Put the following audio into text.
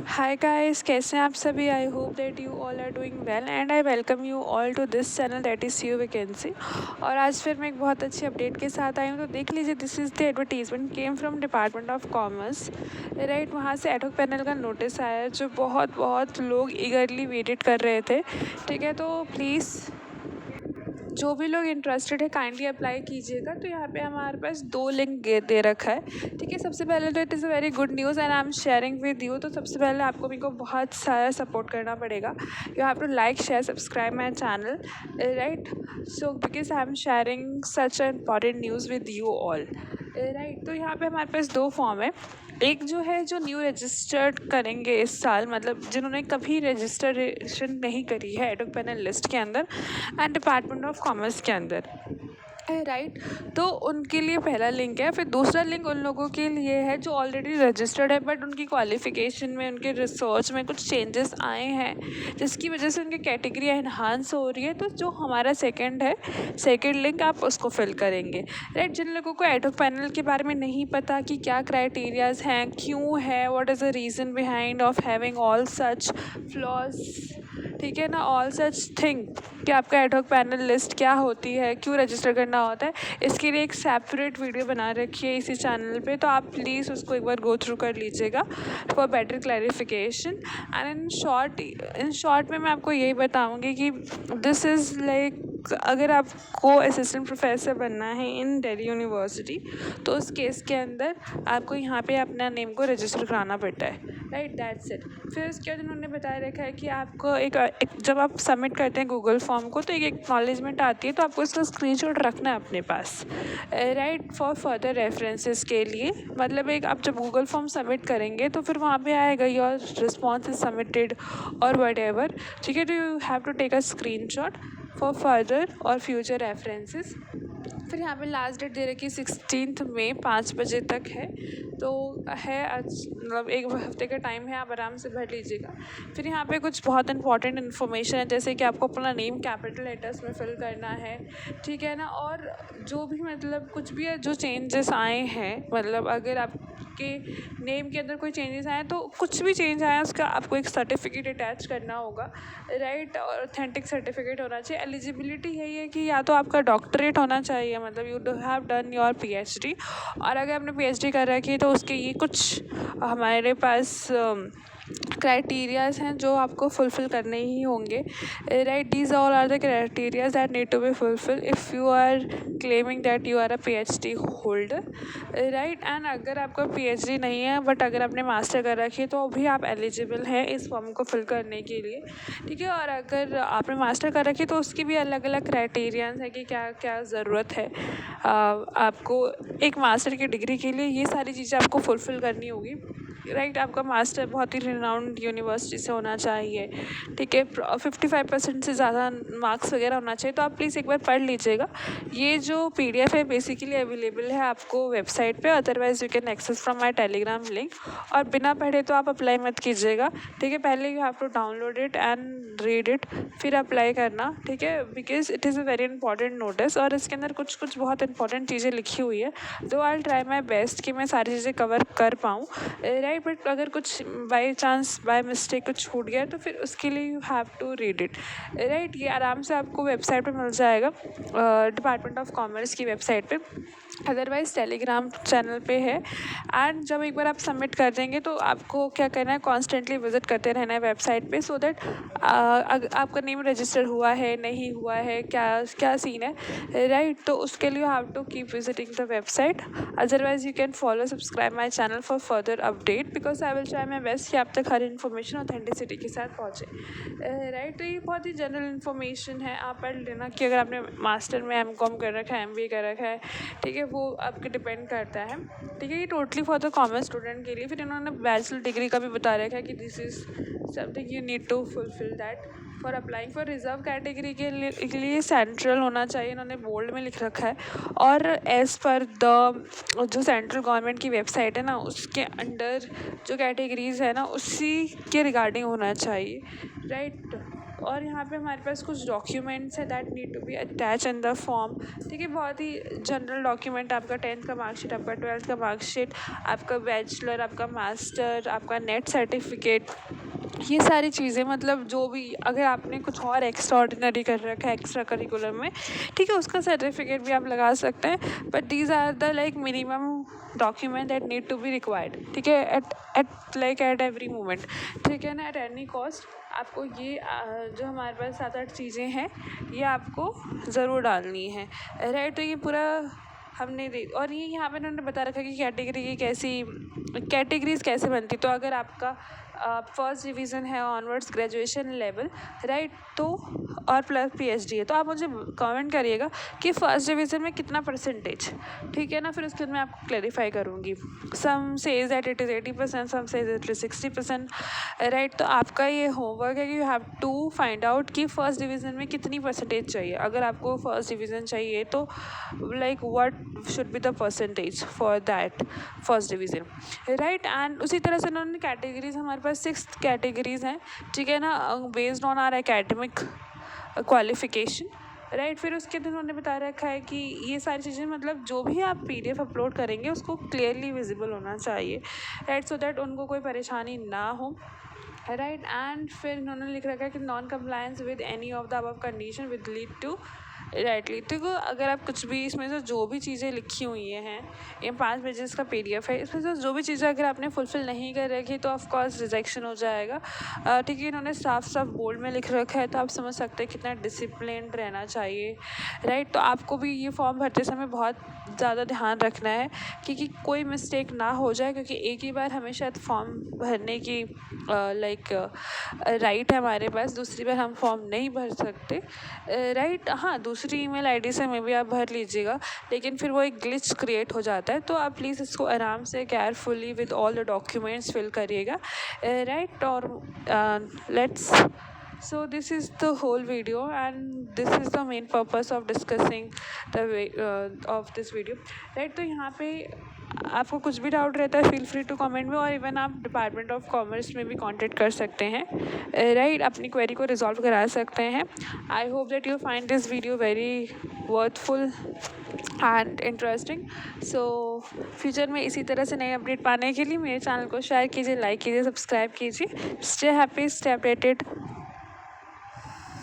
Hi guys, कैसे हैं आप सभी। I hope that you all are doing well and I welcome you all to this channel that is C vacancy. और आज फिर मैं एक बहुत अच्छी अपडेट के साथ आई हूँ। तो देख लीजिए, this is the advertisement came from department of commerce, right. वहाँ से एडहॉक पैनल का नोटिस आया है, जो बहुत बहुत लोग ईगरली वेटेड कर रहे थे। ठीक है, तो प्लीज़ जो भी लोग इंटरेस्टेड है काइंडली अप्लाई कीजिएगा। तो यहाँ पे हमारे पास 2 लिंक दे रखा है। ठीक है, सबसे पहले तो it is a very good news and I am sharing with you. तो सबसे पहले आपको मेरे को बहुत सारा सपोर्ट करना पड़ेगा। You have to like share subscribe my channel, right. So because I am sharing such a important news with you all, right. तो यहाँ पे हमारे पास 2 फॉर्म है। एक जो है जो न्यू रजिस्टर्ड करेंगे इस साल, मतलब जिन्होंने कभी रजिस्ट्रेशन नहीं करी है एडहॉक पैनल लिस्ट के अंदर एंड डिपार्टमेंट ऑफ कॉमर्स के अंदर, राइट। तो उनके लिए पहला लिंक है। फिर दूसरा लिंक उन लोगों के लिए है जो ऑलरेडी रजिस्टर्ड है बट उनकी क्वालिफिकेशन में, उनके रिसर्च में कुछ चेंजेस आए हैं जिसकी वजह से उनकी कैटेगरी एनहांस हो रही है। तो जो हमारा सेकंड लिंक आप उसको फिल करेंगे, राइट। जिन लोगों को एडहॉक पैनल के बारे में नहीं पता कि क्या क्राइटेरियाज हैं, क्यों है, what is the reason behind of having all such flaws, ठीक है ना, ऑल सच थिंग, कि आपका एडहॉक पैनल लिस्ट क्या होती है, क्यों रजिस्टर करना होता है, इसके लिए एक सेपरेट वीडियो बना रखी है इसी चैनल पे। तो आप प्लीज़ उसको एक बार गो थ्रू कर लीजिएगा for better clarification. And in short में मैं आपको यही बताऊंगी कि दिस इज़ लाइक, अगर आपको असिस्टेंट प्रोफेसर बनना है इन दिल्ली यूनिवर्सिटी तो उस केस के अंदर आपको यहाँ पे अपना नेम को रजिस्टर कराना पड़ता है, राइट। That's it. फिर उसके बाद उन्होंने बताया रखा है कि आपको एक जब आप सबमिट करते हैं गूगल फॉर्म को तो एक एक्नॉलेजमेंट आती है, तो आपको उसका स्क्रीनशॉट रखना है अपने पास, राइट, फॉर फर्दर रेफरेंसेस के लिए। मतलब एक आप जब गूगल फॉर्म सबमिट करेंगे तो फिर वहाँ पे आएगा योर रिस्पॉन्स इज सबमिटेड और वट एवर, ठीक है। तो you have to take a screenshot for further और फ्यूचर रेफरेंसेस। फिर यहाँ पे लास्ट डेट दे रखी है 16 मई 5 बजे तक है। तो है मतलब एक हफ्ते का टाइम है, आप आराम से भर लीजिएगा। फिर यहाँ पे कुछ बहुत इंपॉर्टेंट इन्फॉर्मेशन है, जैसे कि आपको अपना नेम कैपिटल लेटर्स में फिल करना है, ठीक है ना। और जो भी मतलब कुछ भी है जो चेंजेस आए हैं, मतलब अगर आपके नेम के अंदर कोई चेंजेस आए तो कुछ भी चेंज आया उसका आपको एक सर्टिफिकेट अटैच करना होगा, राइट। और ऑथेंटिक सर्टिफिकेट होना चाहिए। एलिजिबिलिटी यही है कि या तो आपका डॉक्टरेट होना चाहिए, मतलब you have done your PhD, और अगर आपने पीएचडी कर रखी है तो उसके ये कुछ हमारे पास क्राइटेरियाज हैं जो आपको फुलफ़िल करने ही होंगे, right. These all are the criterias that need to be fulfil if you are claiming that you are a PhD holder, right. And अगर आपका पीएचडी नहीं है बट अगर आपने मास्टर कर रखी है तो भी आप एलिजिबल हैं इस फॉर्म को फिल करने के लिए, ठीक है। और अगर आपने मास्टर कर रखी है तो उसकी भी अलग अलग क्राइटेरियाज है कि क्या क्या ज़रूरत है आपको एक मास्टर की डिग्री के लिए। ये सारी चीज़ें आपको फुलफ़िल करनी होगी, राइट। आपका मास्टर बहुत ही रिनाउंड यूनिवर्सिटी से होना चाहिए, ठीक है। 55% से ज़्यादा मार्क्स वगैरह होना चाहिए। तो आप प्लीज़ एक बार पढ़ लीजिएगा। ये जो पीडीएफ है बेसिकली अवेलेबल है आपको वेबसाइट पे, otherwise you can access from my Telegram link. और बिना पढ़े तो आप अप्लाई मत कीजिएगा, ठीक है। पहले you have to download it and read it, फिर अप्लाई करना, ठीक है, because it is a very important notice. और इसके अंदर कुछ कुछ बहुत इंपॉर्टेंट चीज़ें लिखी हुई है, दो आई ट्राई माई बेस्ट कि मैं सारी चीज़ें कवर कर पाऊँ, राइट। बट अगर कुछ बाई चांस बाय मिस्टेक कुछ छूट गया तो फिर उसके लिए you have to read it, right. ये आराम से आपको वेबसाइट पे मिल जाएगा, डिपार्टमेंट ऑफ कॉमर्स की वेबसाइट पे, अदरवाइज़ टेलीग्राम चैनल पे है। एंड जब एक बार आप सबमिट कर देंगे तो आपको क्या करना है, कॉन्स्टेंटली विजिट करते रहना है वेबसाइट पे, सो दैट आपका नेम रजिस्टर हुआ है नहीं हुआ है, क्या क्या सीन है, राइट। तो उसके लिए you have to keep visiting the website, otherwise you can follow subscribe my channel for further update, because I will try my best कि आप तक हर इन्फॉर्मेशन ऑथेंटिसिटी के साथ पहुँचे, राइट। तो ये बहुत ही जनरल इन्फॉर्मेशन है, आप पढ़ लेना कि अगर आपने मास्टर में एमकॉम कर रखा है, एमबीए कर रखा है, ठीक है, वो आपके डिपेंड करता है, ठीक है। ये totally for the commerce student के लिए। फिर इन्होंने बैचलर डिग्री का भी बता रखा है कि this is something you need to fulfil that for applying for reserve category के लिए सेंट्रल होना चाहिए, इन्होंने बोल्ड में लिख रखा है। और एज़ पर द जो सेंट्रल गवर्नमेंट की वेबसाइट है ना, उसके अंडर जो कैटेगरीज है ना उसी के रिगार्डिंग होना चाहिए, राइट। और यहाँ पे हमारे पास कुछ डॉक्यूमेंट्स है that need to be attach in the form. ठीक है, बहुत ही जनरल डॉक्यूमेंट, आपका 10th का मार्कशीट, आपका 12th का मार्कशीट, आपका बैचलर, आपका मास्टर, आपका नेट सर्टिफिकेट, ये सारी चीज़ें, मतलब जो भी अगर आपने कुछ और एक्स्ट्रा ऑर्डिनरी कर रखा है एक्स्ट्रा करिकुलम में, ठीक है, उसका सर्टिफिकेट भी आप लगा सकते हैं। But these are the like minimum document that need to be required. ठीक है, एट एवरी मोमेंट। ठीक है ना, एट एनी कॉस्ट आपको ये जो हमारे पास 7-8 चीज़ें हैं ये आपको ज़रूर डालनी है, राइट। तो ये पूरा हमने और ये यहाँ पे उन्होंने बता रखा है कि कैटेगरी की कैटेगरीज कैसे बनती। तो अगर आपका फर्स्ट डिवीज़न है ऑनवर्ड्स ग्रेजुएशन लेवल, राइट, तो और प्लस पीएचडी है, तो आप मुझे कमेंट करिएगा कि फर्स्ट डिवीज़न में कितना परसेंटेज। ठीक है ना, फिर उसके बाद मैं आपको क्लैरिफाई करूँगी। Some says that it is 80%, some says it is 60%, right. तो आपका ये होमवर्क है कि you have to find out कि फर्स्ट डिवीज़न में कितनी परसेंटेज चाहिए। अगर आपको फर्स्ट डिवीज़न चाहिए तो like what should be the percentage for that first division, right. And उसी तरह से उन्होंने कैटेगरीज, हमारे पास 6 कैटेगरीज हैं, ठीक है ना, based on our academic qualification, right. फिर उसके बाद उन्होंने बता रखा है कि ये सारी चीज़ें, मतलब जो भी आप पीडीएफ अपलोड करेंगे उसको क्लियरली विजिबल होना चाहिए, राइट, सो दैट उनको कोई परेशानी ना हो, राइट। एंड फिर इन्होंने लिख रखा है कि non compliance with any of the above condition with lead to rightly. तो अगर आप कुछ भी इसमें से जो भी चीज़ें लिखी हुई हैं, ये 5 पेजेस का पीडीएफ है, इसमें से जो भी चीज़ें अगर आपने फुलफ़िल नहीं कर रखी तो ऑफ कोर्स रिजेक्शन हो जाएगा। ठीक है, इन्होंने साफ साफ बोल्ड में लिख रखा है, तो आप समझ सकते हैं कितना डिसिप्लिन रहना चाहिए, राइट। तो आपको भी ये फॉर्म भरते समय बहुत ज़्यादा ध्यान रखना है कि कोई मिस्टेक ना हो जाए, क्योंकि एक ही बार हमेशा फॉर्म भरने की लाइक राइट है हमारे पास, दूसरी बार हम फॉर्म नहीं भर सकते, राइट। हाँ, दूसरी ईमेल आईडी से मे भी आप भर लीजिएगा, लेकिन फिर वो एक ग्लिच क्रिएट हो जाता है। तो आप प्लीज़ इसको आराम से carefully with all the documents fill करिएगा, राइट। और let's so this is the whole video and this is the main purpose of discussing the way of this video, right। तो यहाँ पे आपको कुछ भी डाउट रहता है फील फ्री टू कमेंट में, और इवन आप डिपार्टमेंट ऑफ कॉमर्स में भी कांटेक्ट कर सकते हैं, राइट, अपनी क्वेरी को रिजॉल्व करा सकते हैं। आई hope that you find this video very worthful and interesting. So future में इसी तरह से नए अपडेट पाने के लिए मेरे चैनल को शेयर कीजिए, लाइक कीजिए, सब्सक्राइब कीजिए। Stay happy, stay updated.